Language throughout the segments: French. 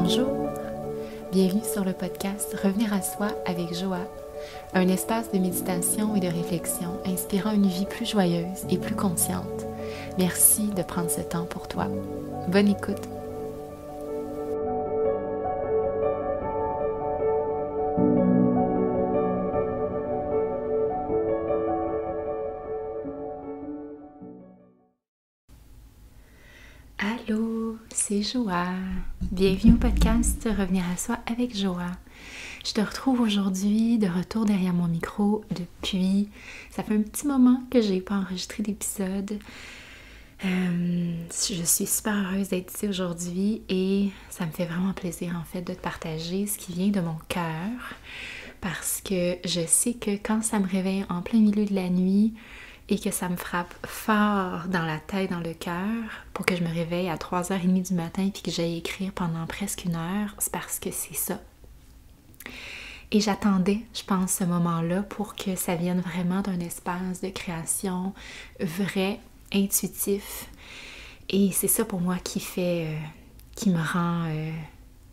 Bonjour, bienvenue sur le podcast Revenir à soi avec Joa, un espace de méditation et de réflexion inspirant une vie plus joyeuse et plus consciente. Merci de prendre ce temps pour toi. Bonne écoute. Allô, c'est Joa. Bienvenue au podcast Revenir à soi avec Joa. Je te retrouve aujourd'hui de retour derrière mon micro depuis... Ça fait un petit moment que j'ai pas enregistré d'épisode. Je suis super heureuse d'être ici aujourd'hui et ça me fait vraiment plaisir en fait de te partager ce qui vient de mon cœur parce que je sais que quand ça me réveille en plein milieu de la nuit et que ça me frappe fort dans la tête, dans le cœur, pour que je me réveille à 3h30 du matin puis que j'aille écrire pendant presque 1 heure, c'est parce que c'est ça. Et j'attendais, je pense, ce moment-là pour que ça vienne vraiment d'un espace de création vrai, intuitif. Et c'est ça pour moi qui me rend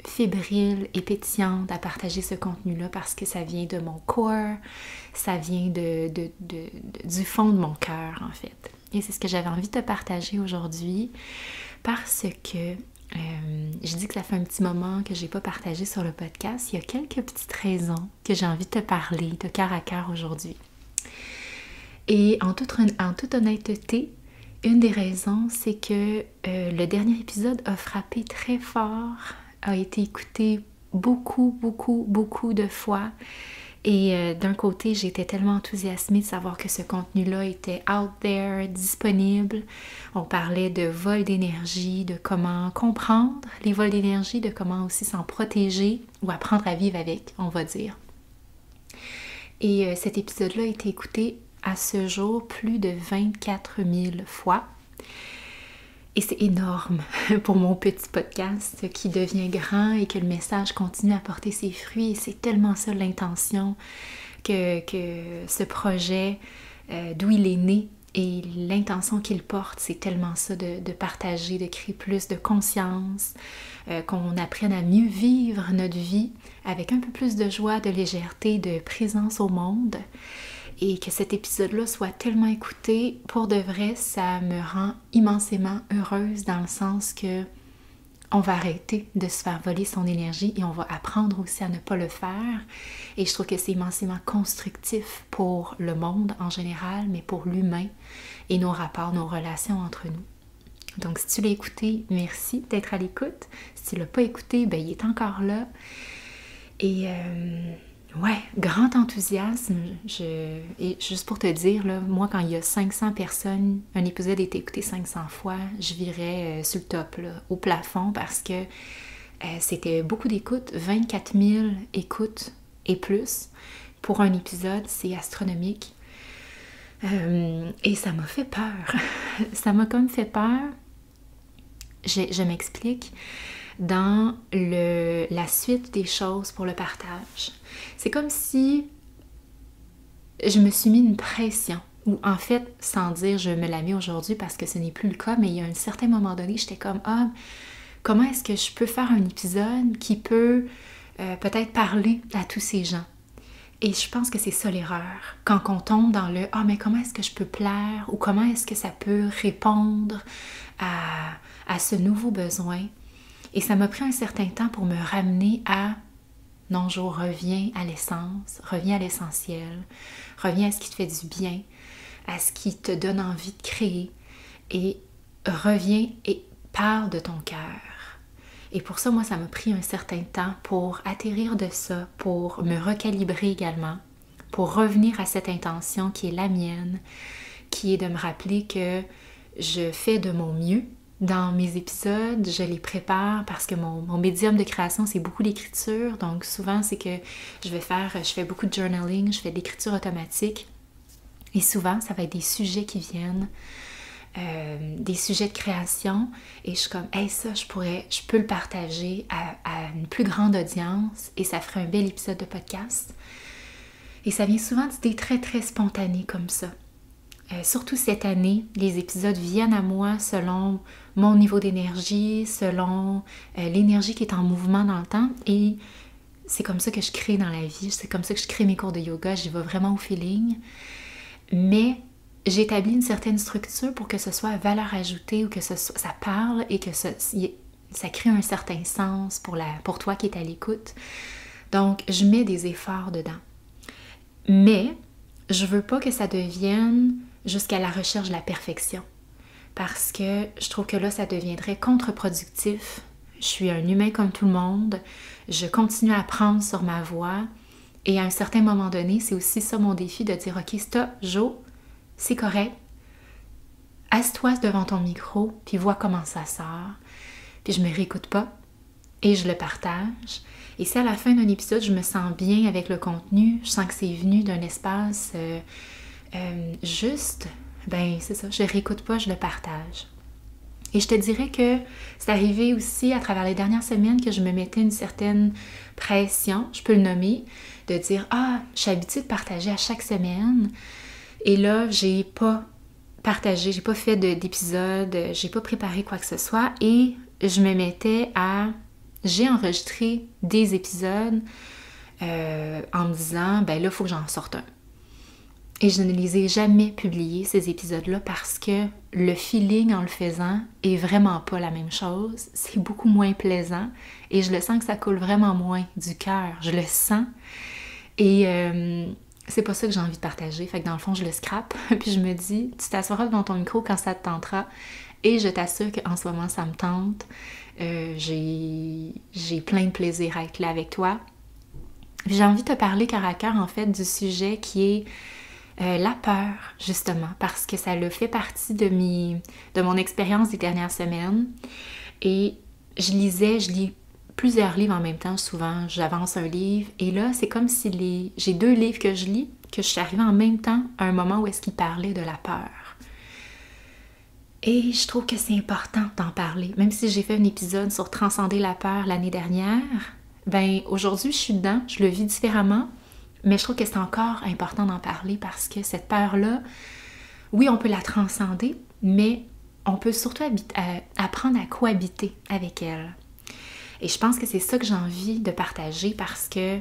fébrile et pétillante à partager ce contenu-là parce que ça vient de mon corps, ça vient du fond de mon cœur en fait. Et c'est ce que j'avais envie de te partager aujourd'hui parce que je dis que ça fait un petit moment que j'ai pas partagé sur le podcast. Il y a quelques petites raisons que j'ai envie de te parler de cœur à cœur aujourd'hui. Et en toute honnêteté, une des raisons, c'est que le dernier épisode a frappé très fort, a été écouté beaucoup de fois. Et d'un côté, j'étais tellement enthousiasmée de savoir que ce contenu-là était out there, disponible. On parlait de vol d'énergie, de comment comprendre les vols d'énergie, de comment aussi s'en protéger ou apprendre à vivre avec, on va dire. Et cet épisode-là a été écouté à ce jour plus de 24 000 fois. Et c'est énorme pour mon petit podcast qui devient grand et que le message continue à porter ses fruits. Et c'est tellement ça l'intention que ce projet, d'où il est né et l'intention qu'il porte, c'est tellement ça de partager, de créer plus de conscience, qu'on apprenne à mieux vivre notre vie avec un peu plus de joie, de légèreté, de présence au monde. Et que cet épisode-là soit tellement écouté, pour de vrai, ça me rend immensément heureuse dans le sens que on va arrêter de se faire voler son énergie et on va apprendre aussi à ne pas le faire. Et je trouve que c'est immensément constructif pour le monde en général, mais pour l'humain et nos rapports, nos relations entre nous. Donc si tu l'as écouté, merci d'être à l'écoute. Si tu l'as pas écouté, ben il est encore là. Et... ouais, grand enthousiasme. Et juste pour te dire, là, moi, quand il y a 500 personnes, un épisode a été écouté 500 fois, je virais sur le top, là, au plafond, parce que c'était beaucoup d'écoutes, 24 000 écoutes et plus. Pour un épisode, c'est astronomique. Et ça m'a fait peur. Ça m'a comme fait peur. Je m'explique. Dans la suite des choses pour le partage. C'est comme si je me suis mis une pression, ou en fait, sans dire je me la mets aujourd'hui parce que ce n'est plus le cas, mais il y a un certain moment donné, j'étais comme « Ah, comment est-ce que je peux faire un épisode qui peut peut-être parler à tous ces gens? » Et je pense que c'est ça l'erreur, quand on tombe dans le « Ah, mais comment est-ce que je peux plaire? » ou « Comment est-ce que ça peut répondre à ce nouveau besoin? » Et ça m'a pris un certain temps pour me ramener à « Non, Jo, reviens à l'essence, reviens à l'essentiel, reviens à ce qui te fait du bien, à ce qui te donne envie de créer et reviens et parle de ton cœur. » Et pour ça, moi, ça m'a pris un certain temps pour atterrir de ça, pour me recalibrer également, pour revenir à cette intention qui est la mienne, qui est de me rappeler que je fais de mon mieux. Dans mes épisodes, je les prépare parce que mon médium de création, c'est beaucoup l'écriture. Donc souvent, c'est que je fais beaucoup de journaling, je fais de l'écriture automatique. Et souvent, ça va être des sujets qui viennent, des sujets de création. Et je suis comme, hey, ça, je peux le partager à une plus grande audience et ça ferait un bel épisode de podcast. Et ça vient souvent d'idées très, très spontanées comme ça. surtout cette année, les épisodes viennent à moi selon mon niveau d'énergie, selon l'énergie qui est en mouvement dans le temps. Et c'est comme ça que je crée dans la vie, c'est comme ça que je crée mes cours de yoga, j'y vais vraiment au feeling. Mais j'établis une certaine structure pour que ce soit valeur ajoutée ou que ça parle et que ça crée un certain sens pour toi qui es à l'écoute. Donc, je mets des efforts dedans. Mais je veux pas que ça devienne jusqu'à la recherche de la perfection. Parce que je trouve que là, ça deviendrait contre-productif. Je suis un humain comme tout le monde. Je continue à apprendre sur ma voie. Et à un certain moment donné, c'est aussi ça mon défi de dire « Ok, stop, Jo, c'est correct. Asse-toi devant ton micro, puis vois comment ça sort. » Puis je me réécoute pas et je le partage. Et si à la fin d'un épisode, je me sens bien avec le contenu, je sens que c'est venu d'un espace juste, ben c'est ça, je réécoute pas, je le partage. Et je te dirais que c'est arrivé aussi à travers les dernières semaines que je me mettais une certaine pression, je peux le nommer, de dire « Ah, je suis habituée de partager à chaque semaine. » Et là, j'ai pas partagé, j'ai pas fait d'épisode, j'ai pas préparé quoi que ce soit. Et je me mettais à... J'ai enregistré des épisodes en me disant « Ben là, il faut que j'en sorte un. » Et je ne les ai jamais publiés, ces épisodes-là, parce que le feeling en le faisant est vraiment pas la même chose. C'est beaucoup moins plaisant et je le sens que ça coule vraiment moins du cœur. Je le sens et c'est pas ça que j'ai envie de partager. Fait que dans le fond, je le scrape puis je me dis, tu t'assoiras devant ton micro quand ça te tentera et je t'assure qu'en ce moment, ça me tente. J'ai plein de plaisir à être là avec toi. J'ai envie de te parler cœur à cœur, en fait, du sujet qui est la peur, justement, parce que ça le fait partie de mon expérience des dernières semaines. Et je lis plusieurs livres en même temps, souvent, j'avance un livre. Et là, c'est comme si j'ai 2 livres que je lis, que je suis arrivée en même temps à un moment où est-ce qu'ils parlaient de la peur. Et je trouve que c'est important d'en parler. Même si j'ai fait un épisode sur transcender la peur l'année dernière, ben aujourd'hui, je suis dedans, je le vis différemment. Mais je trouve que c'est encore important d'en parler parce que cette peur-là, oui, on peut la transcender, mais on peut surtout apprendre à cohabiter avec elle. Et je pense que c'est ça que j'ai envie de partager parce que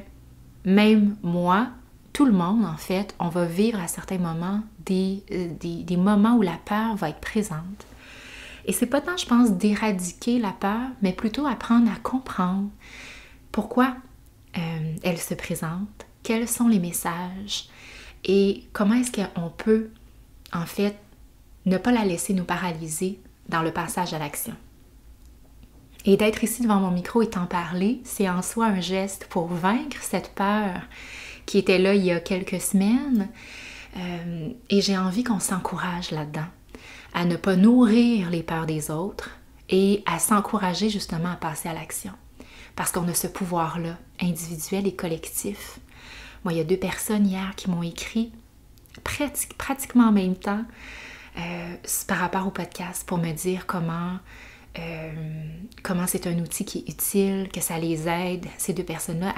même moi, tout le monde, en fait, on va vivre à certains moments des moments où la peur va être présente. Et c'est pas tant, je pense, d'éradiquer la peur, mais plutôt apprendre à comprendre pourquoi elle se présente, quels sont les messages et comment est-ce qu'on peut, en fait, ne pas la laisser nous paralyser dans le passage à l'action. Et d'être ici devant mon micro et t'en parler, c'est en soi un geste pour vaincre cette peur qui était là il y a quelques semaines. Et j'ai envie qu'on s'encourage là-dedans, à ne pas nourrir les peurs des autres et à s'encourager justement à passer à l'action. Parce qu'on a ce pouvoir-là, individuel et collectif. Moi, il y a 2 personnes hier qui m'ont écrit pratiquement en même temps par rapport au podcast pour me dire comment c'est un outil qui est utile, que ça les aide, ces 2 personnes-là,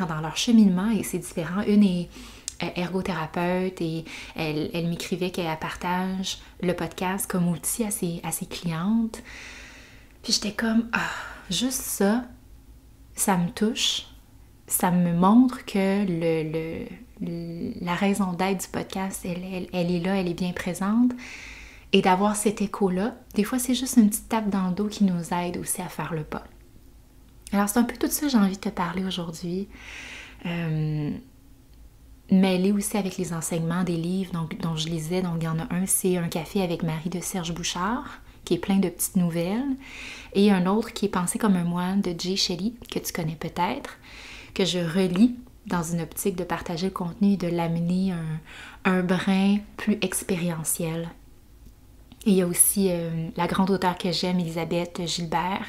dans leur cheminement, et c'est différent. Une est ergothérapeute et elle m'écrivait qu'elle partage le podcast comme outil à ses clientes. Puis j'étais comme, juste ça me touche. Ça me montre que la raison d'être du podcast, elle est là, elle est bien présente. Et d'avoir cet écho-là, des fois, c'est juste une petite tape dans le dos qui nous aide aussi à faire le pas. Alors, c'est un peu tout ça que j'ai envie de te parler aujourd'hui. Mêlé aussi avec les enseignements des livres dont je lisais. Donc, il y en a un, c'est Un café avec Marie de Serge Bouchard, qui est plein de petites nouvelles. Et un autre qui est Pensé comme un moine de Jay Shetty, que tu connais peut-être, que je relis dans une optique de partager le contenu et de l'amener un brin plus expérientiel. Et il y a aussi la grande auteure que j'aime, Elisabeth Gilbert,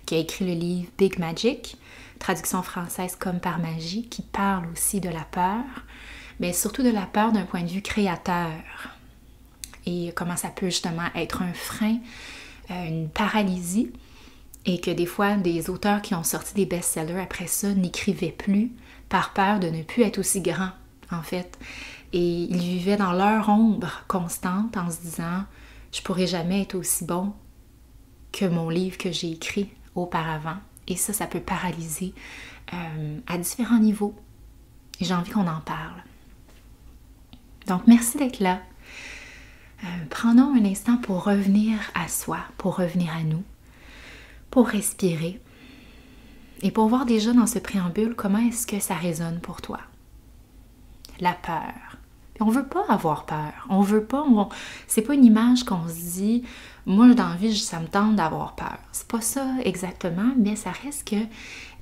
qui a écrit le livre Big Magic, traduction française comme par magie, qui parle aussi de la peur, mais surtout de la peur d'un point de vue créateur. Et comment ça peut justement être un frein, une paralysie, et que des fois, des auteurs qui ont sorti des best-sellers après ça n'écrivaient plus par peur de ne plus être aussi grands, en fait. Et ils vivaient dans leur ombre constante en se disant « Je pourrai jamais être aussi bon que mon livre que j'ai écrit auparavant. » Et ça peut paralyser à différents niveaux. Et j'ai envie qu'on en parle. Donc, merci d'être là. Prenons un instant pour revenir à soi, pour revenir à nous, pour respirer et pour voir déjà dans ce préambule comment est-ce que ça résonne pour toi. La peur. On ne veut pas avoir peur. On veut pas. C'est pas une image qu'on se dit. Moi, dans la vie, ça me tente d'avoir peur. C'est pas ça exactement, mais ça reste que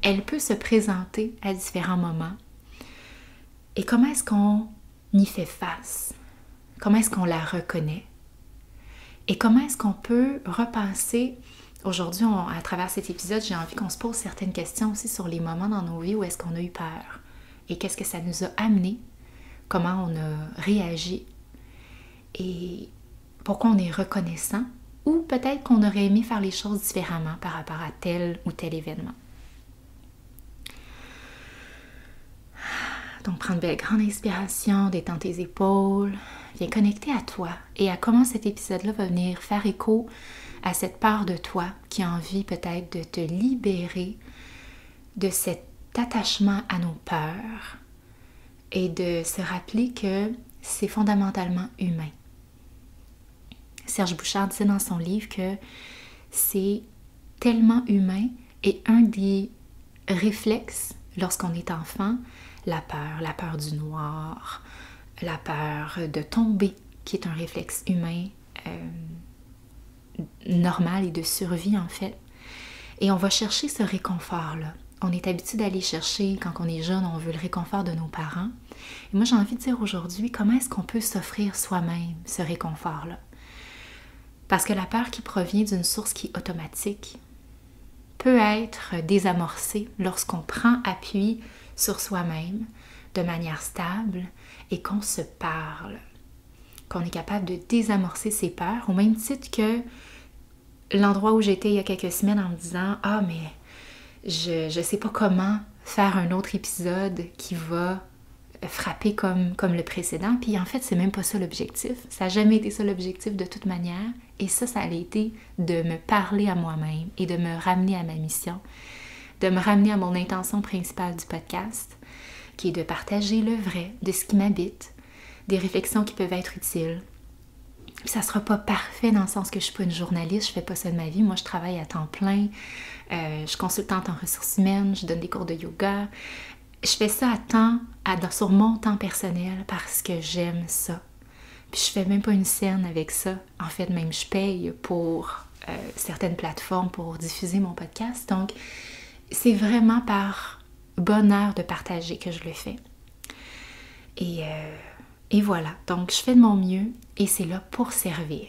elle peut se présenter à différents moments. Et comment est-ce qu'on y fait face? Comment est-ce qu'on la reconnaît? Et comment est-ce qu'on peut repenser? Aujourd'hui, à travers cet épisode, j'ai envie qu'on se pose certaines questions aussi sur les moments dans nos vies où est-ce qu'on a eu peur. Et qu'est-ce que ça nous a amené? Comment on a réagi? Et pourquoi on est reconnaissant? Ou peut-être qu'on aurait aimé faire les choses différemment par rapport à tel ou tel événement. Donc, prends une belle grande inspiration, détends tes épaules, viens connecter à toi et à comment cet épisode-là va venir faire écho à cette part de toi qui a envie peut-être de te libérer de cet attachement à nos peurs et de se rappeler que c'est fondamentalement humain. Serge Bouchard disait dans son livre que c'est tellement humain et un des réflexes lorsqu'on est enfant, la peur du noir, la peur de tomber, qui est un réflexe humain normal et de survie en fait. Et on va chercher ce réconfort-là. On est habitué d'aller chercher, quand on est jeune, on veut le réconfort de nos parents. Et moi, j'ai envie de dire aujourd'hui, comment est-ce qu'on peut s'offrir soi-même ce réconfort-là? Parce que la peur qui provient d'une source qui est automatique peut être désamorcée lorsqu'on prend appui sur soi-même de manière stable et qu'on se parle, qu'on est capable de désamorcer ses peurs, au même titre que l'endroit où j'étais il y a quelques semaines en me disant « Ah, mais je sais pas comment faire un autre épisode qui va frapper comme le précédent. » Puis en fait, c'est même pas ça l'objectif. Ça n'a jamais été ça l'objectif de toute manière. Et ça a été de me parler à moi-même et de me ramener à ma mission, de me ramener à mon intention principale du podcast, qui est de partager le vrai de ce qui m'habite, des réflexions qui peuvent être utiles. Puis ça sera pas parfait dans le sens que je suis pas une journaliste, je fais pas ça de ma vie. Moi, je travaille à temps plein, je suis consultante en ressources humaines, je donne des cours de yoga. Je fais ça sur mon temps personnel parce que j'aime ça. Puis je fais même pas une scène avec ça. En fait, même je paye pour certaines plateformes pour diffuser mon podcast. Donc, c'est vraiment par bonheur de partager que je le fais. Et voilà. Donc, je fais de mon mieux et c'est là pour servir.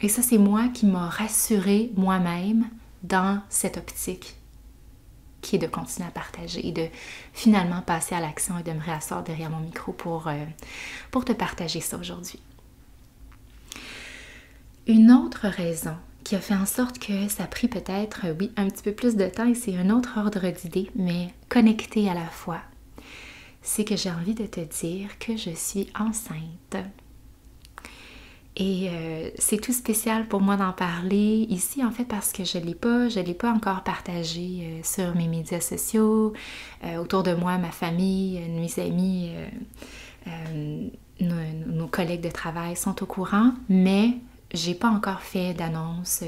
Et ça, c'est moi qui m'a rassurée moi-même dans cette optique qui est de continuer à partager et de finalement passer à l'action et de me réasseoir derrière mon micro pour te partager ça aujourd'hui. Une autre raison qui a fait en sorte que ça a pris peut-être, oui, un petit peu plus de temps et c'est un autre ordre d'idées, mais connecté à la fois, c'est que j'ai envie de te dire que je suis enceinte. Et c'est tout spécial pour moi d'en parler ici, en fait, parce que je l'ai pas encore partagé sur mes médias sociaux, autour de moi, ma famille, mes amis, nos collègues de travail sont au courant, mais j'ai pas encore fait d'annonce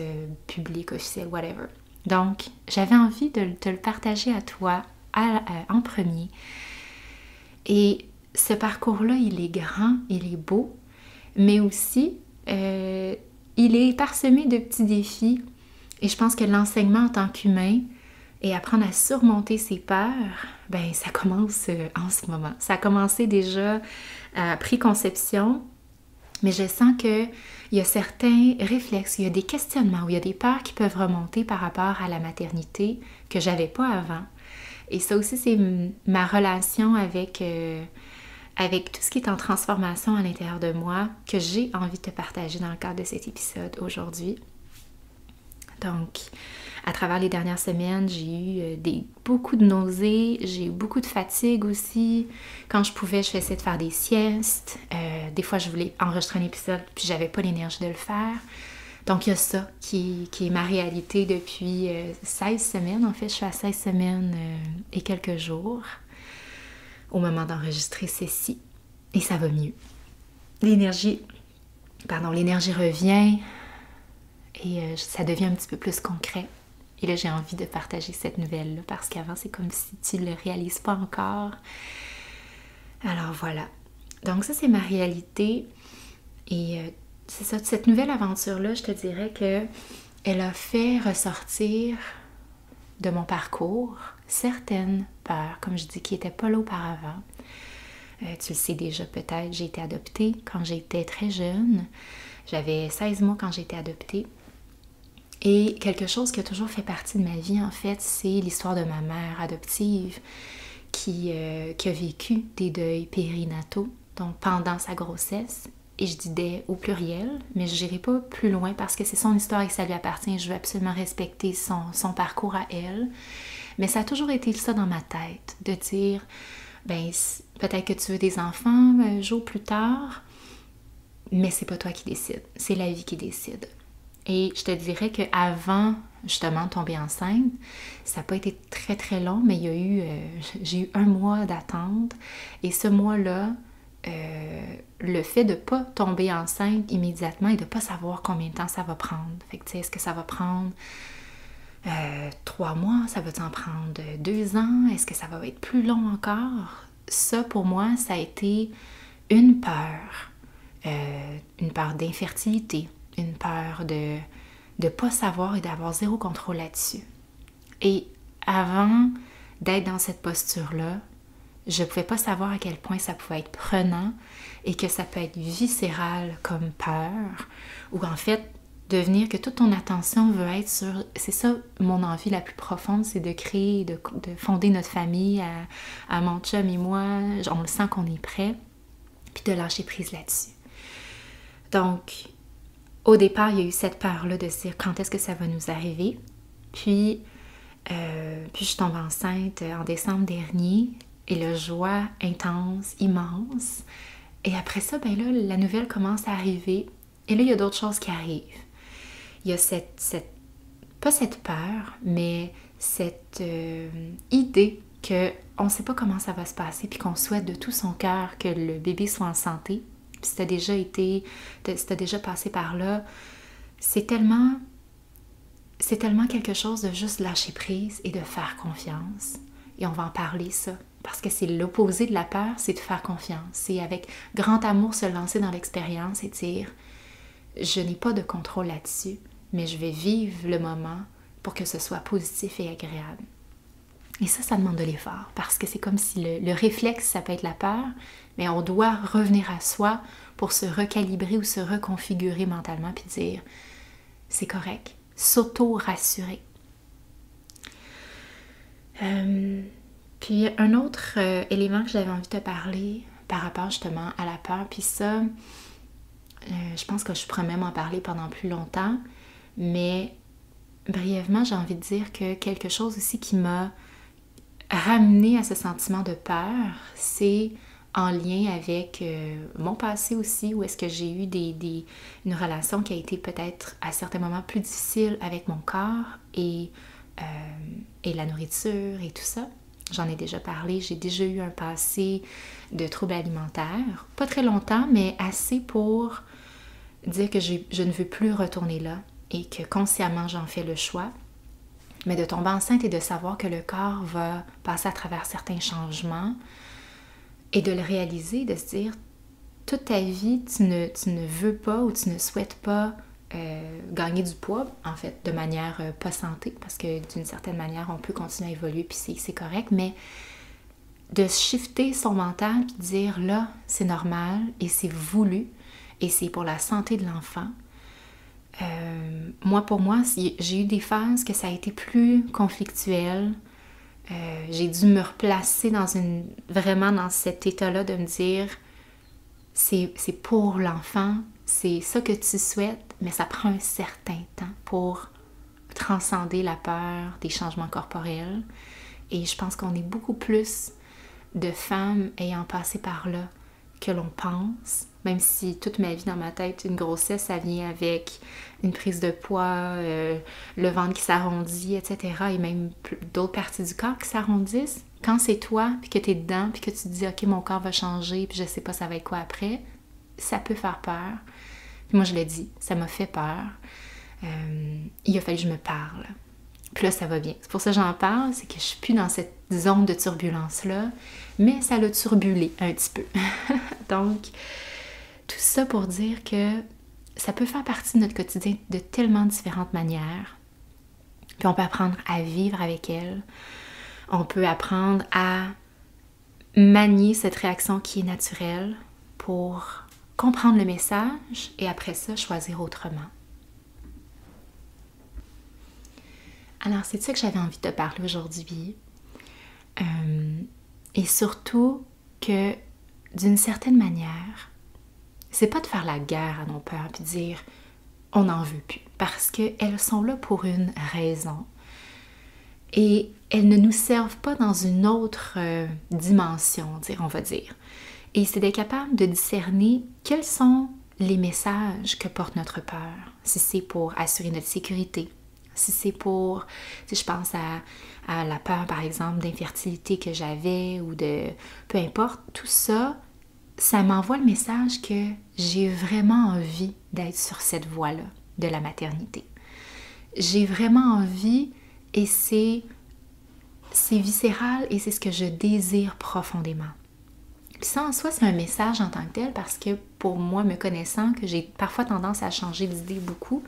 publique, officielle, whatever. Donc, j'avais envie de te le partager à toi en premier. Et ce parcours-là, il est grand, il est beau, mais aussi, il est parsemé de petits défis. Et je pense que l'enseignement en tant qu'humain et apprendre à surmonter ses peurs, ben ça commence en ce moment. Ça a commencé déjà à préconception, mais je sens qu'il y a certains réflexes, il y a des questionnements, où il y a des peurs qui peuvent remonter par rapport à la maternité que j'avais pas avant. Et ça aussi, c'est ma relation avec tout ce qui est en transformation à l'intérieur de moi que j'ai envie de te partager dans le cadre de cet épisode aujourd'hui. Donc, à travers les dernières semaines, j'ai eu beaucoup de nausées, j'ai eu beaucoup de fatigue aussi. Quand je pouvais, je faisais de faire des siestes. Des fois, je voulais enregistrer un épisode, puis j'avais pas l'énergie de le faire. Donc, il y a ça qui est ma réalité depuis 16 semaines. En fait, je suis à 16 semaines et quelques jours au moment d'enregistrer ceci. Et ça va mieux. L'énergie revient et ça devient un petit peu plus concret. Et là, j'ai envie de partager cette nouvelle-là parce qu'avant, c'est comme si tu ne le réalises pas encore. Alors voilà. Donc ça, c'est ma réalité. Et c'est ça, cette nouvelle aventure-là, je te dirais que elle a fait ressortir de mon parcours certaines peurs, comme je dis, qui n'étaient pas là auparavant. Tu le sais déjà peut-être, j'ai été adoptée quand j'étais très jeune. J'avais 16 mois quand j'ai été adoptée. Et quelque chose qui a toujours fait partie de ma vie, en fait, c'est l'histoire de ma mère adoptive qui a vécu des deuils périnataux, donc pendant sa grossesse. Et je dis des au pluriel, mais je n'irai pas plus loin parce que c'est son histoire et que ça lui appartient. Je veux absolument respecter son parcours à elle. Mais ça a toujours été ça dans ma tête, de dire, ben peut-être que tu veux des enfants un jour plus tard, mais c'est pas toi qui décide, c'est la vie qui décide. Et je te dirais qu'avant, justement, de tomber enceinte, ça n'a pas été très, très long, mais j'ai eu 1 mois d'attente. Et ce mois-là, le fait de ne pas tomber enceinte immédiatement et de ne pas savoir combien de temps ça va prendre. Fait que, tu sais, est-ce que ça va prendre 3 mois? Ça va en prendre 2 ans? Est-ce que ça va être plus long encore? Ça, pour moi, ça a été une peur d'infertilité, une peur de ne pas savoir et d'avoir zéro contrôle là-dessus. Et avant d'être dans cette posture-là, je ne pouvais pas savoir à quel point ça pouvait être prenant et que ça peut être viscéral comme peur, ou en fait, devenir que toute ton attention veut être sur... C'est ça, mon envie la plus profonde, c'est de créer, de fonder notre famille à mon chum et moi. On le sent qu'on est prêt, puis de lâcher prise là-dessus. Donc, au départ, il y a eu cette peur-là de se dire quand est-ce que ça va nous arriver. Puis je suis tombée enceinte en décembre dernier et la joie intense, immense. Et après ça, ben là, la nouvelle commence à arriver. Et là, il y a d'autres choses qui arrivent. Il y a pas cette peur, mais cette idée qu'on ne sait pas comment ça va se passer puis qu'on souhaite de tout son cœur que le bébé soit en santé. Puis si t'as déjà passé par là, c'est tellement quelque chose de juste lâcher prise et de faire confiance. Et on va en parler, ça. Parce que c'est l'opposé de la peur, c'est de faire confiance. C'est avec grand amour se lancer dans l'expérience et dire « Je n'ai pas de contrôle là-dessus, mais je vais vivre le moment pour que ce soit positif et agréable. » Et ça demande de l'effort, parce que c'est comme si le réflexe, ça peut être la peur, mais on doit revenir à soi pour se recalibrer ou se reconfigurer mentalement puis dire « C'est correct », s'auto-rassurer. Puis un autre élément que j'avais envie de te parler par rapport justement à la peur, puis ça, je pense que je pourrais même en parler pendant plus longtemps, mais brièvement, j'ai envie de dire que quelque chose aussi qui m'a ramené à ce sentiment de peur, c'est en lien avec mon passé aussi, où est-ce que j'ai eu une relation qui a été peut-être à certains moments plus difficile avec mon corps et la nourriture et tout ça. J'en ai déjà parlé, j'ai déjà eu un passé de troubles alimentaires, pas très longtemps, mais assez pour dire que je ne veux plus retourner là et que consciemment j'en fais le choix. Mais de tomber enceinte et de savoir que le corps va passer à travers certains changements et de le réaliser, de se dire toute ta vie, tu ne veux pas ou tu ne souhaites pas gagner du poids, en fait, de manière pas santé, parce que d'une certaine manière, on peut continuer à évoluer, puis c'est correct, mais de shifter son mental, puis de dire là, c'est normal, et c'est voulu, et c'est pour la santé de l'enfant. Pour moi, j'ai eu des phases que ça a été plus conflictuel. J'ai dû me replacer vraiment dans cet état-là de me dire c'est pour l'enfant, c'est ça que tu souhaites, mais ça prend un certain temps pour transcender la peur des changements corporels. Et je pense qu'on est beaucoup plus de femmes ayant passé par là que l'on pense, même si toute ma vie dans ma tête, une grossesse, ça vient avec une prise de poids, le ventre qui s'arrondit, etc. Et même d'autres parties du corps qui s'arrondissent. Quand c'est toi, puis que tu es dedans, puis que tu te dis « Ok, mon corps va changer, puis je sais pas ça va être quoi après », ça peut faire peur. Puis moi, je le dis, ça m'a fait peur. Il a fallu que je me parle. Puis là, ça va bien. C'est pour ça que j'en parle, c'est que je suis plus dans cette zone de turbulence-là, mais ça l'a turbulé un petit peu. Donc, tout ça pour dire que ça peut faire partie de notre quotidien de tellement différentes manières. Puis on peut apprendre à vivre avec elle. On peut apprendre à manier cette réaction qui est naturelle pour comprendre le message et après ça, choisir autrement. Alors, c'est de ça que j'avais envie de te parler aujourd'hui. Et surtout que, d'une certaine manière, c'est pas de faire la guerre à nos peurs puis de dire on n'en veut plus. Parce qu'elles sont là pour une raison. Et elles ne nous servent pas dans une autre dimension, on va dire. Et c'est d'être capable de discerner quels sont les messages que porte notre peur. Si c'est pour assurer notre sécurité, si c'est pour, si je pense à la peur, par exemple, d'infertilité que j'avais ou de... Peu importe, tout ça, ça m'envoie le message que j'ai vraiment envie d'être sur cette voie-là de la maternité. J'ai vraiment envie et c'est viscéral et c'est ce que je désire profondément. Puis ça, en soi, c'est un message en tant que tel parce que pour moi, me connaissant, que j'ai parfois tendance à changer d'idée beaucoup,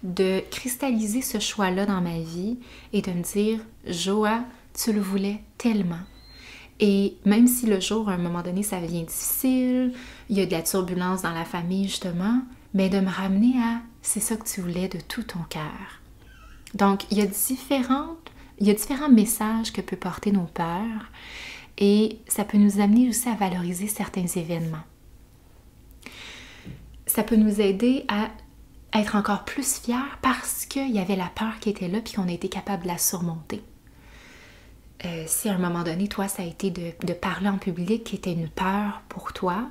de cristalliser ce choix-là dans ma vie et de me dire « Joa, tu le voulais tellement. » Et même si le jour, à un moment donné, ça devient difficile, il y a de la turbulence dans la famille, justement, mais de me ramener à « c'est ça que tu voulais de tout ton cœur. » Donc, il y a différents messages que peut porter nos peurs et ça peut nous amener aussi à valoriser certains événements. Ça peut nous aider à être encore plus fiers parce qu'il y avait la peur qui était là puis qu'on a été capable de la surmonter. Si à un moment donné, toi, ça a été de parler en public qui était une peur pour toi,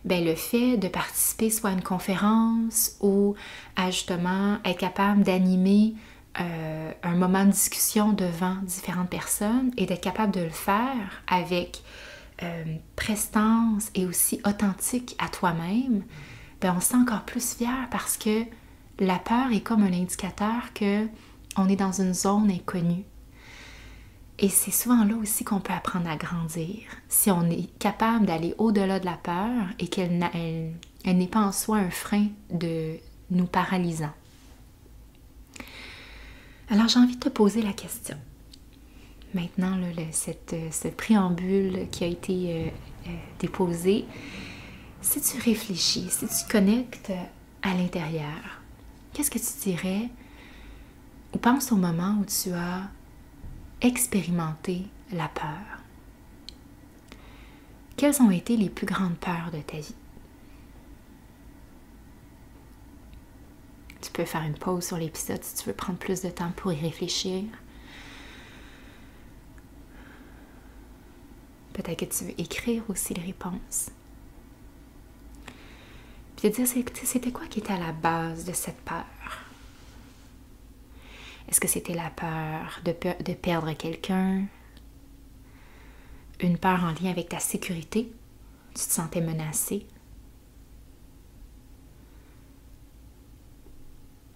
ben le fait de participer soit à une conférence ou à justement être capable d'animer un moment de discussion devant différentes personnes et d'être capable de le faire avec prestance et aussi authentique à toi-même, ben on se sent encore plus fier parce que la peur est comme un indicateur qu'on est dans une zone inconnue. Et c'est souvent là aussi qu'on peut apprendre à grandir. Si on est capable d'aller au-delà de la peur et qu'elle n'est pas en soi un frein de nous paralysant. Alors j'ai envie de te poser la question. Maintenant, là, ce préambule qui a été déposé, si tu réfléchis, si tu connectes à l'intérieur, qu'est-ce que tu dirais ou pense au moment où tu as expérimenté la peur? Quelles ont été les plus grandes peurs de ta vie? Tu peux faire une pause sur l'épisode si tu veux prendre plus de temps pour y réfléchir. Peut-être que tu veux écrire aussi les réponses. Puis te dire, c'était quoi qui était à la base de cette peur? Est-ce que c'était la peur de perdre quelqu'un? Une peur en lien avec ta sécurité? Tu te sentais menacée?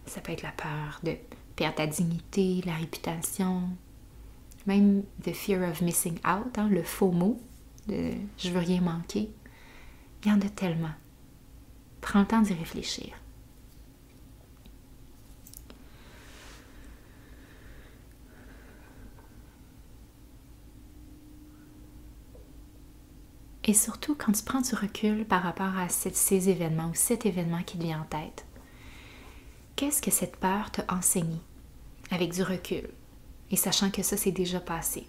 Ça peut être la peur de perdre ta dignité, la réputation, même the fear of missing out, hein, le faux mot, de je veux rien manquer. Il y en a tellement. Prends le temps d'y réfléchir. Et surtout, quand tu prends du recul par rapport à ces événements ou cet événement qui te vient en tête, qu'est-ce que cette peur t'a enseigné avec du recul et sachant que ça, c'est déjà passé?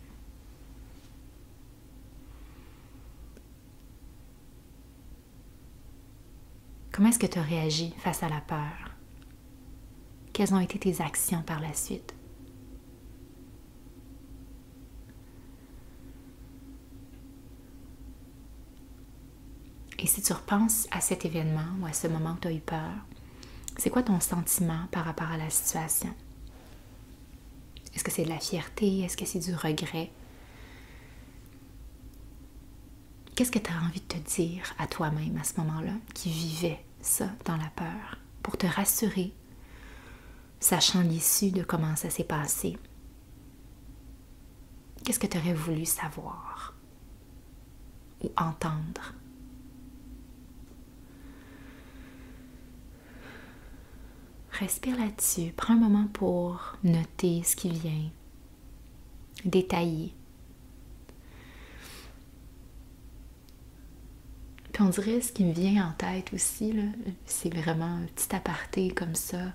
Comment est-ce que tu as réagi face à la peur? Quelles ont été tes actions par la suite? Et si tu repenses à cet événement ou à ce moment où tu as eu peur, c'est quoi ton sentiment par rapport à la situation? Est-ce que c'est de la fierté? Est-ce que c'est du regret? Qu'est-ce que tu as envie de te dire à toi-même à ce moment-là, qui vivait ça dans la peur, pour te rassurer, sachant l'issue de comment ça s'est passé? Qu'est-ce que tu aurais voulu savoir ou entendre? Respire là-dessus, prends un moment pour noter ce qui vient, détailler. Puis on dirait, ce qui me vient en tête aussi, là, c'est vraiment un petit aparté comme ça,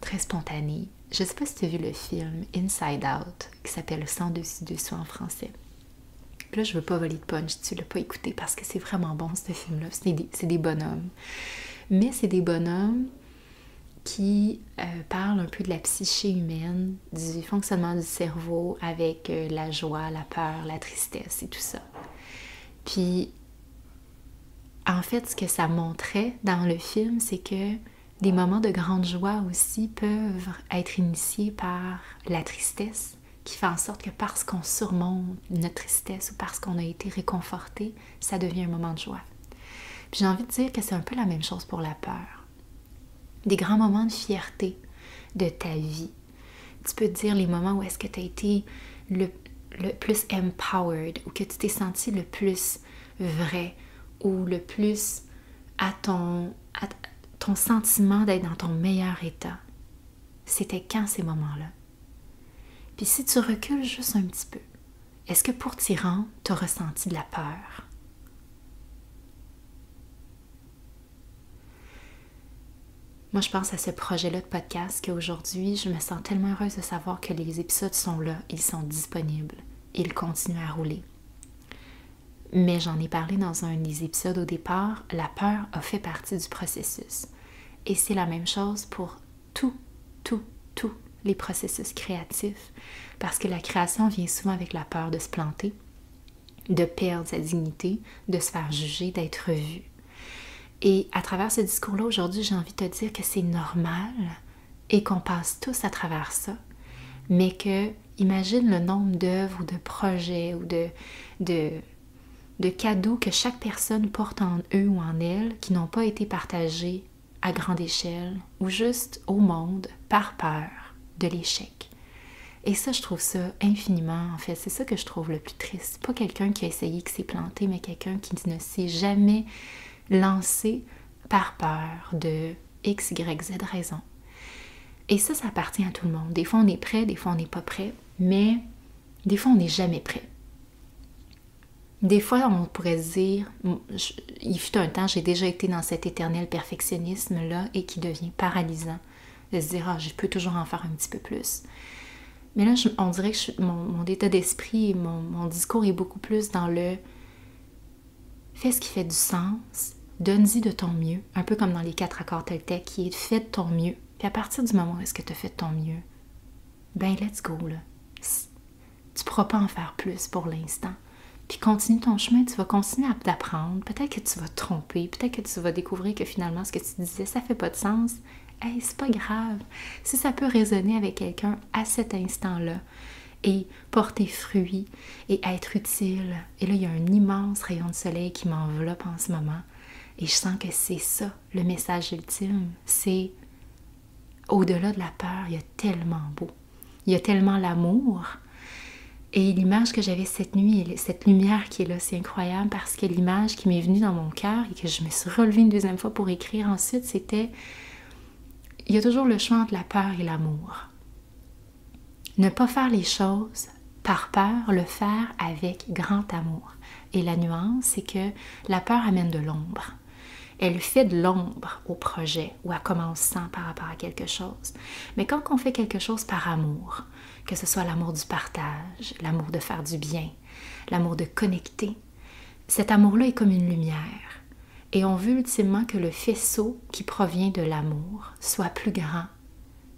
très spontané. Je ne sais pas si tu as vu le film Inside Out, qui s'appelle Sans dessus dessous en français. Puis là, je ne veux pas voler de punch, tu ne l'as pas écouté parce que c'est vraiment bon ce film-là. C'est des bonhommes. Mais c'est des bonhommes qui parlent un peu de la psyché humaine, du fonctionnement du cerveau avec la joie, la peur, la tristesse et tout ça. Puis, en fait, ce que ça montrait dans le film, c'est que des moments de grande joie aussi peuvent être initiés par la tristesse, qui fait en sorte que parce qu'on surmonte notre tristesse ou parce qu'on a été réconforté, ça devient un moment de joie. Puis j'ai envie de dire que c'est un peu la même chose pour la peur. Des grands moments de fierté de ta vie. Tu peux te dire les moments où est-ce que tu as été le plus empowered, ou que tu t'es senti le plus vrai, ou le plus à ton sentiment d'être dans ton meilleur état. C'était quand ces moments-là? Puis si tu recules juste un petit peu, est-ce que pour t'y rendre, tu as ressenti de la peur? Moi, je pense à ce projet-là de podcast qu'aujourd'hui, je me sens tellement heureuse de savoir que les épisodes sont là, ils sont disponibles, ils continuent à rouler. Mais j'en ai parlé dans un des épisodes au départ, la peur a fait partie du processus. Et c'est la même chose pour tous les processus créatifs, parce que la création vient souvent avec la peur de se planter, de perdre sa dignité, de se faire juger, d'être vu. Et à travers ce discours-là, aujourd'hui, j'ai envie de te dire que c'est normal et qu'on passe tous à travers ça, mais que, imagine le nombre d'œuvres ou de projets ou de cadeaux que chaque personne porte en eux ou en elle qui n'ont pas été partagés à grande échelle ou juste au monde par peur de l'échec. Et ça, je trouve ça infiniment, en fait, c'est ça que je trouve le plus triste. Pas quelqu'un qui a essayé, qui s'est planté, mais quelqu'un qui ne s'est jamais lancé par peur de X, Y, Z raison. Et ça appartient à tout le monde. Des fois, on est prêt, des fois, on n'est pas prêt, mais des fois, on n'est jamais prêt. Des fois, on pourrait se dire, il fut un temps, j'ai déjà été dans cet éternel perfectionnisme-là et qui devient paralysant, de se dire, je peux toujours en faire un petit peu plus. Mais là, on dirait que mon état d'esprit, mon discours est beaucoup plus dans le fais ce qui fait du sens, donne-y de ton mieux, un peu comme dans les 4 accords Toltec, qui est fais de ton mieux. Puis à partir du moment où est-ce que tu as fait de ton mieux, ben let's go, là. Tu pourras pas en faire plus pour l'instant. Puis continue ton chemin, tu vas continuer d'apprendre. Peut-être que tu vas te tromper, peut-être que tu vas découvrir que finalement, ce que tu disais, ça fait pas de sens. Hey, c'est pas grave. Si ça peut résonner avec quelqu'un à cet instant-là et porter fruit et être utile, et là, il y a un immense rayon de soleil qui m'enveloppe en ce moment, et je sens que c'est ça, le message ultime. C'est au-delà de la peur, il y a tellement beau. Il y a tellement l'amour. Et l'image que j'avais cette nuit, cette lumière qui est là, c'est incroyable parce que l'image qui m'est venue dans mon cœur et que je me suis relevée une deuxième fois pour écrire ensuite, c'était il y a toujours le choix entre la peur et l'amour. Ne pas faire les choses par peur, le faire avec grand amour. Et la nuance, c'est que la peur amène de l'ombre. Elle fait de l'ombre au projet ou à comment on se sent par rapport à quelque chose. Mais quand on fait quelque chose par amour, que ce soit l'amour du partage, l'amour de faire du bien, l'amour de connecter, cet amour-là est comme une lumière. Et on veut ultimement que le faisceau qui provient de l'amour soit plus grand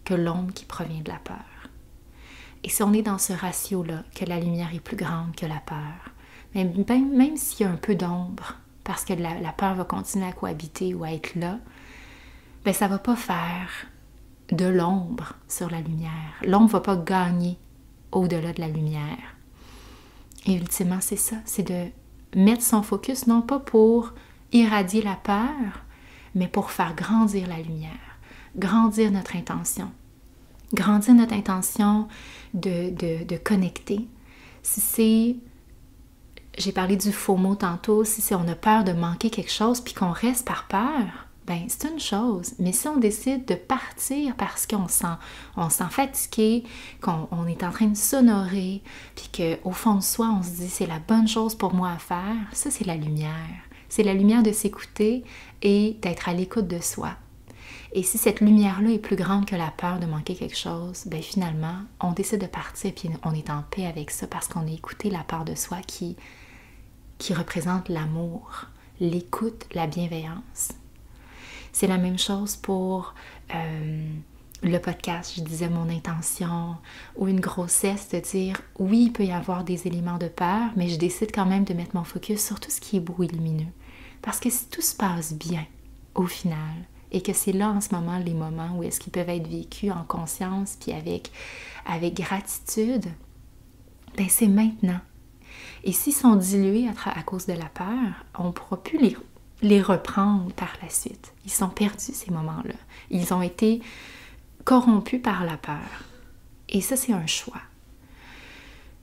que l'ombre qui provient de la peur. Et si on est dans ce ratio-là, que la lumière est plus grande que la peur, même s'il y a un peu d'ombre, parce que la peur va continuer à cohabiter ou à être là, ben ça ne va pas faire de l'ombre sur la lumière. L'ombre ne va pas gagner au-delà de la lumière. Et ultimement, c'est ça, c'est de mettre son focus non pas pour irradier la peur, mais pour faire grandir la lumière, grandir notre intention de connecter. Si c'est, j'ai parlé du FOMO tantôt, si c'est on a peur de manquer quelque chose puis qu'on reste par peur, ben c'est une chose. Mais si on décide de partir parce qu'on se sent fatigué, qu'on est en train de s'honorer, puis qu'au fond de soi, on se dit c'est la bonne chose pour moi à faire, ça c'est la lumière. C'est la lumière de s'écouter et d'être à l'écoute de soi. Et si cette lumière-là est plus grande que la peur de manquer quelque chose, ben finalement, on décide de partir puis on est en paix avec ça parce qu'on a écouté la part de soi qui représente l'amour, l'écoute, la bienveillance. C'est la même chose pour le podcast, je disais mon intention, ou une grossesse, de dire oui, il peut y avoir des éléments de peur, mais je décide quand même de mettre mon focus sur tout ce qui est beau et lumineux. Parce que si tout se passe bien, au final, et que c'est là en ce moment les moments où est-ce qu'ils peuvent être vécus en conscience puis avec gratitude, ben c'est maintenant. Et s'ils sont dilués à cause de la peur, on ne pourra plus les reprendre par la suite. Ils sont perdus ces moments-là. Ils ont été corrompus par la peur. Et ça, c'est un choix.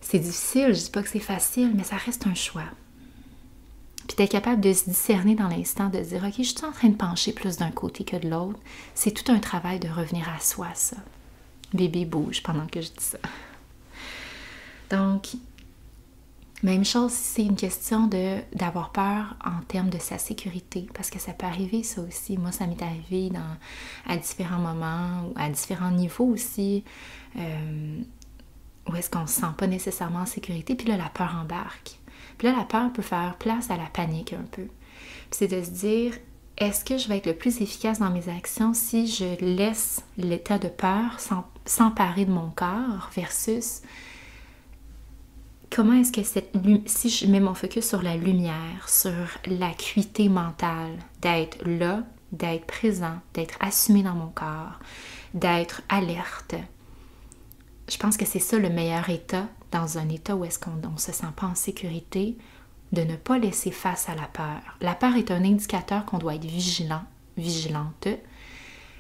C'est difficile, je ne dis pas que c'est facile, mais ça reste un choix. Puis d'être capable de se discerner dans l'instant, de dire « Ok, je suis en train de pencher plus d'un côté que de l'autre. » C'est tout un travail de revenir à soi, ça. Bébé bouge pendant que je dis ça. Donc, même chose si c'est une question d'avoir peur en termes de sa sécurité, parce que ça peut arriver ça aussi. Moi, ça m'est arrivé à différents moments, ou à différents niveaux aussi, où est-ce qu'on ne se sent pas nécessairement en sécurité, puis là, la peur embarque. Puis là, la peur peut faire place à la panique un peu. Puis c'est de se dire, est-ce que je vais être le plus efficace dans mes actions si je laisse l'état de peur s'emparer de mon corps versus comment est-ce que si je mets mon focus sur la lumière, sur l'acuité mentale, d'être là, d'être présent, d'être assumé dans mon corps, d'être alerte. Je pense que c'est ça le meilleur état, dans un état où est-ce qu'on ne se sent pas en sécurité, de ne pas laisser face à la peur. La peur est un indicateur qu'on doit être vigilante,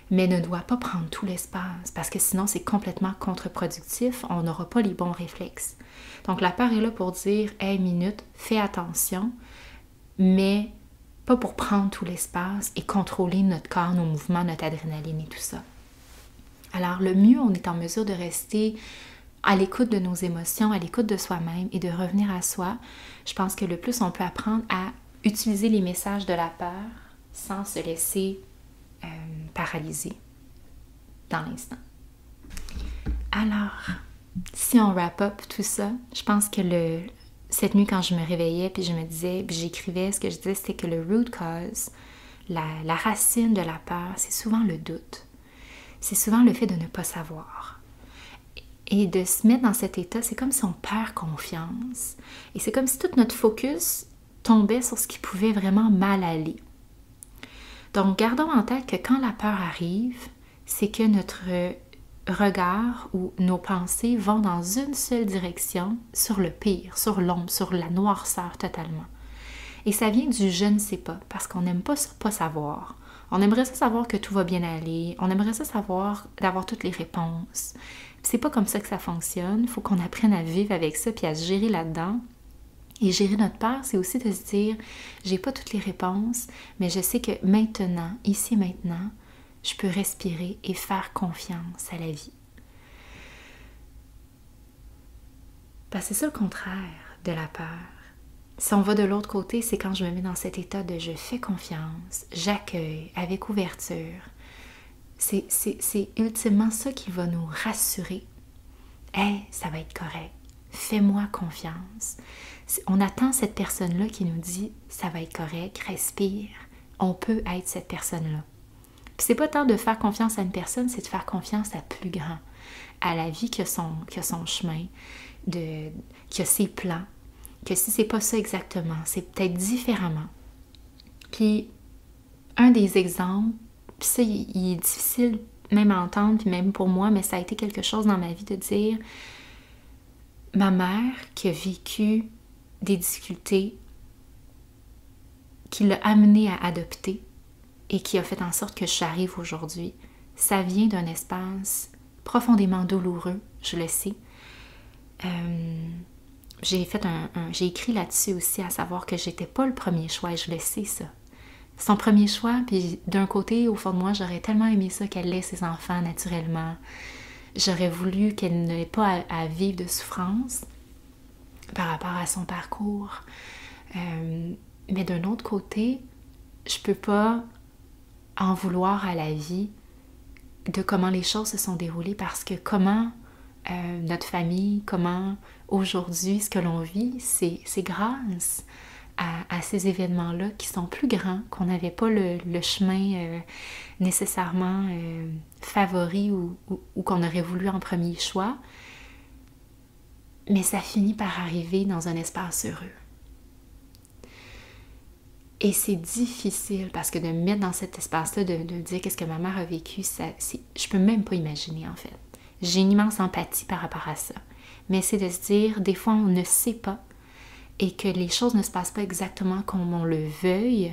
mais ne doit pas prendre tout l'espace, parce que sinon c'est complètement contre-productif, on n'aura pas les bons réflexes. Donc la peur est là pour dire « Hey, minute, fais attention », mais pas pour prendre tout l'espace et contrôler notre corps, nos mouvements, notre adrénaline et tout ça. Alors le mieux, on est en mesure de rester à l'écoute de nos émotions, à l'écoute de soi-même et de revenir à soi. Je pense que le plus on peut apprendre à utiliser les messages de la peur sans se laisser paralyser dans l'instant. Alors, si on wrap up tout ça, je pense que cette nuit quand je me réveillais puis je me disais, puis j'écrivais, ce que je disais c'était que le root cause, la racine de la peur, c'est souvent le doute. C'est souvent le fait de ne pas savoir. Et de se mettre dans cet état, c'est comme si on perd confiance. Et c'est comme si tout notre focus tombait sur ce qui pouvait vraiment mal aller. Donc, gardons en tête que quand la peur arrive, c'est que notre regard ou nos pensées vont dans une seule direction, sur le pire, sur l'ombre, sur la noirceur totalement. Et ça vient du « je ne sais pas », parce qu'on n'aime pas savoir. On aimerait ça savoir que tout va bien aller, on aimerait ça savoir, d'avoir toutes les réponses. C'est pas comme ça que ça fonctionne, il faut qu'on apprenne à vivre avec ça puis à se gérer là-dedans. Et gérer notre peur, c'est aussi de se dire, j'ai pas toutes les réponses, mais je sais que maintenant, ici maintenant, je peux respirer et faire confiance à la vie. Parce que c'est ça le contraire de la peur. Si on va de l'autre côté, c'est quand je me mets dans cet état de je fais confiance, j'accueille avec ouverture. C'est ultimement ça qui va nous rassurer. Hey, ça va être correct. Fais-moi confiance. On attend cette personne-là qui nous dit ça va être correct, respire, on peut être cette personne-là. Puis c'est pas tant de faire confiance à une personne, c'est de faire confiance à plus grand, à la vie qui a son chemin, qui a ses plans, que si c'est pas ça exactement, c'est peut-être différemment. Puis un des exemples, puis ça, il est difficile même à entendre, puis même pour moi, mais ça a été quelque chose dans ma vie de dire, ma mère qui a vécu des difficultés, qui l'a amenée à adopter et qui a fait en sorte que j'arrive aujourd'hui, ça vient d'un espace profondément douloureux, je le sais. J'ai écrit là-dessus aussi, à savoir que j'étais pas le premier choix, et je le sais ça. Son premier choix, puis d'un côté, au fond de moi, j'aurais tellement aimé ça qu'elle ait ses enfants naturellement. J'aurais voulu qu'elle n'ait pas à vivre de souffrance par rapport à son parcours. Mais d'un autre côté, je peux pas en vouloir à la vie de comment les choses se sont déroulées, parce que comment notre famille, comment aujourd'hui ce que l'on vit, c'est grâce à ces événements-là qui sont plus grands, qu'on n'avait pas le chemin nécessairement favori ou qu'on aurait voulu en premier choix, mais ça finit par arriver dans un espace heureux. Et c'est difficile parce que de me mettre dans cet espace-là, de dire qu'est-ce que ma mère a vécu, je peux même pas imaginer en fait. J'ai une immense empathie par rapport à ça. Mais c'est de se dire, des fois on ne sait pas et que les choses ne se passent pas exactement comme on le veuille,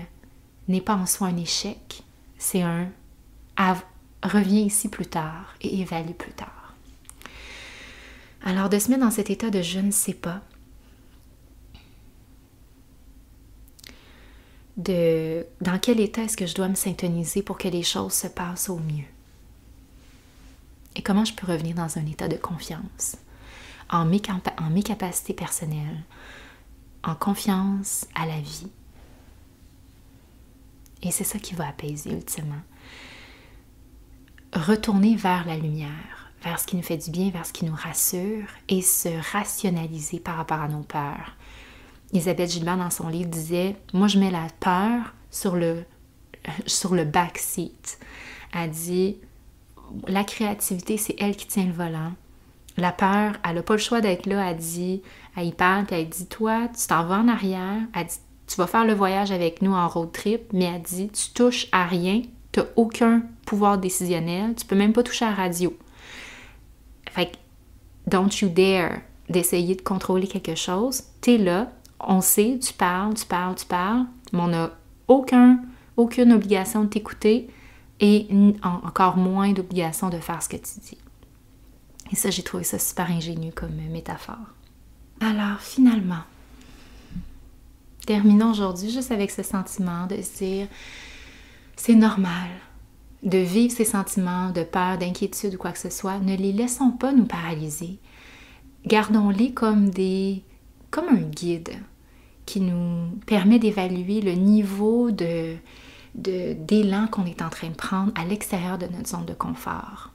n'est pas en soi un échec, c'est un reviens ici plus tard et évalue plus tard. Alors de se mettre dans cet état de je ne sais pas, dans quel état est-ce que je dois me syntoniser pour que les choses se passent au mieux? Et comment je peux revenir dans un état de confiance, en mes capacités personnelles, en confiance à la vie. Et c'est ça qui va apaiser ultimement. Retourner vers la lumière, vers ce qui nous fait du bien, vers ce qui nous rassure et se rationaliser par rapport à nos peurs. Isabelle Gilbert, dans son livre, disait « Moi, je mets la peur sur le backseat. » Elle dit « La créativité, c'est elle qui tient le volant. La peur, elle n'a pas le choix d'être là. » Elle y parle, puis elle dit « Toi, tu t'en vas en arrière. » Elle dit « Tu vas faire le voyage avec nous en road trip. » Mais elle dit « Tu touches à rien. Tu n'as aucun pouvoir décisionnel. Tu peux même pas toucher à la radio. » Fait que « Don't you dare d'essayer de contrôler quelque chose. T'es là. » On sait, tu parles, mais on n'a aucune obligation de t'écouter et encore moins d'obligation de faire ce que tu dis. Et ça, j'ai trouvé ça super ingénieux comme métaphore. Alors, finalement, terminons aujourd'hui juste avec ce sentiment de se dire, c'est normal de vivre ces sentiments de peur, d'inquiétude ou quoi que ce soit. Ne les laissons pas nous paralyser. Gardons-les comme un guide qui nous permet d'évaluer le niveau d'élan qu'on est en train de prendre à l'extérieur de notre zone de confort.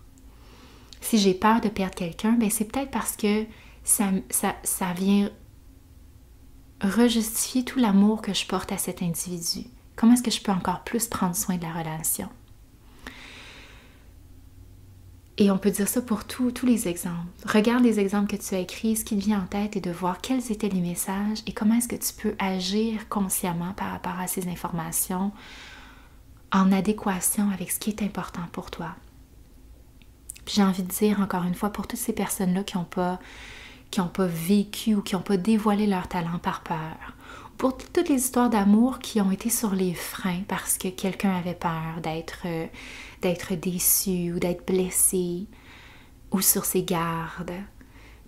Si j'ai peur de perdre quelqu'un, ben c'est peut-être parce que ça vient rejustifier tout l'amour que je porte à cet individu. Comment est-ce que je peux encore plus prendre soin de la relation? Et on peut dire ça pour tous les exemples. Regarde les exemples que tu as écrits, ce qui te vient en tête et de voir quels étaient les messages et comment est-ce que tu peux agir consciemment par rapport à ces informations en adéquation avec ce qui est important pour toi. Puis j'ai envie de dire encore une fois, pour toutes ces personnes-là qui n'ont pas vécu ou qui n'ont pas dévoilé leur talent par peur, pour toutes les histoires d'amour qui ont été sur les freins parce que quelqu'un avait peur d'être déçu ou d'être blessé ou sur ses gardes,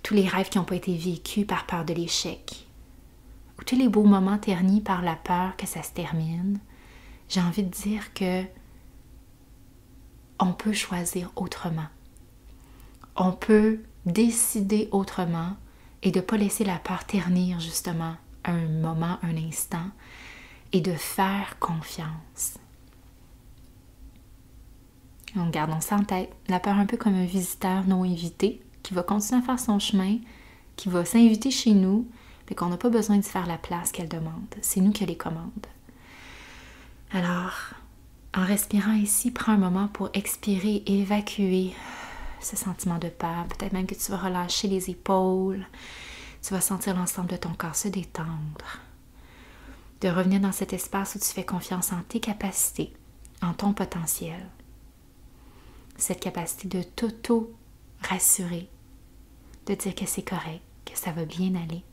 tous les rêves qui n'ont pas été vécus par peur de l'échec, ou tous les beaux moments ternis par la peur que ça se termine, j'ai envie de dire que on peut choisir autrement. On peut décider autrement et de ne pas laisser la peur ternir justement un moment, un instant, et de faire confiance. Donc, gardons ça en tête. La peur un peu comme un visiteur non invité qui va continuer à faire son chemin, qui va s'inviter chez nous, mais qu'on n'a pas besoin d'y faire la place qu'elle demande. C'est nous qui les commandes. Alors, en respirant ici, prends un moment pour expirer, évacuer ce sentiment de peur. Peut-être même que tu vas relâcher les épaules. Tu vas sentir l'ensemble de ton corps se détendre. De revenir dans cet espace où tu fais confiance en tes capacités, en ton potentiel. Cette capacité de t'auto-rassurer, de dire que c'est correct, que ça va bien aller.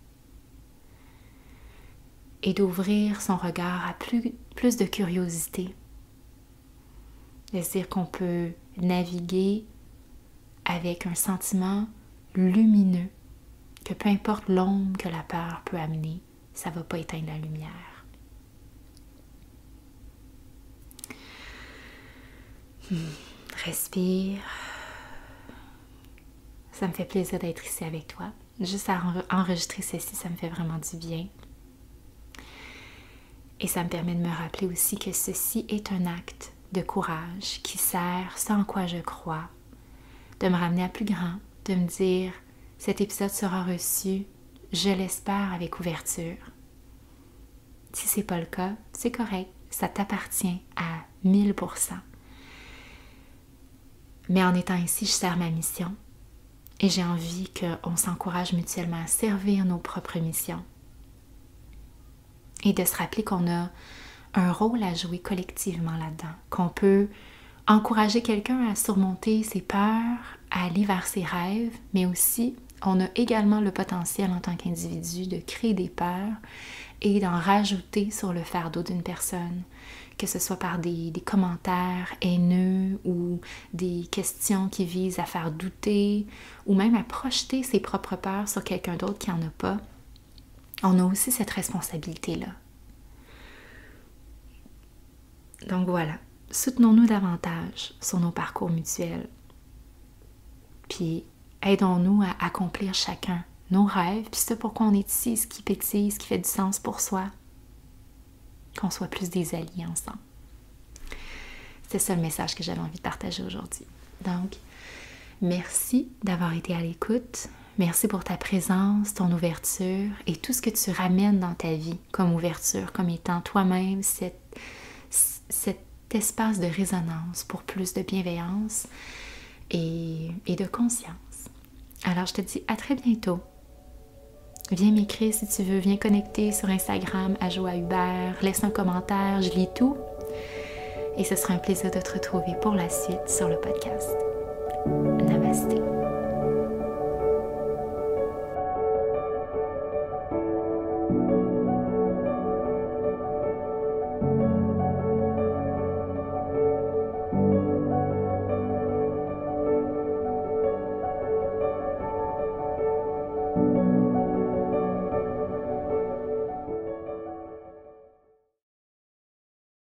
Et d'ouvrir son regard à plus de curiosité. De se dire qu'on peut naviguer avec un sentiment lumineux, que peu importe l'ombre que la peur peut amener, ça ne va pas éteindre la lumière. Respire. Ça me fait plaisir d'être ici avec toi. Juste à enregistrer ceci, ça me fait vraiment du bien. Et ça me permet de me rappeler aussi que ceci est un acte de courage qui sert ce en quoi je crois, de me ramener à plus grand, de me dire cet épisode sera reçu, je l'espère avec ouverture. Si c'est pas le cas, c'est correct, ça t'appartient à 1000%. Mais en étant ici, je sers ma mission et j'ai envie qu'on s'encourage mutuellement à servir nos propres missions. Et de se rappeler qu'on a un rôle à jouer collectivement là-dedans, qu'on peut encourager quelqu'un à surmonter ses peurs, à aller vers ses rêves, mais aussi on a également le potentiel en tant qu'individu de créer des peurs et d'en rajouter sur le fardeau d'une personne, que ce soit par des commentaires haineux ou des questions qui visent à faire douter ou même à projeter ses propres peurs sur quelqu'un d'autre qui n'en a pas. On a aussi cette responsabilité-là. Donc voilà, soutenons-nous davantage sur nos parcours mutuels. Puis aidons-nous à accomplir chacun nos rêves, puis c'est pourquoi on est ici, ce qui pétille, ce qui fait du sens pour soi. Qu'on soit plus des alliés ensemble. C'est ça le message que j'avais envie de partager aujourd'hui. Donc, merci d'avoir été à l'écoute. Merci pour ta présence, ton ouverture et tout ce que tu ramènes dans ta vie comme ouverture, comme étant toi-même cet espace de résonance pour plus de bienveillance et de conscience. Alors, je te dis à très bientôt. Viens m'écrire si tu veux, viens connecter sur Instagram à Joa Hubert, laisse un commentaire, je lis tout. Et ce sera un plaisir de te retrouver pour la suite sur le podcast. Namasté.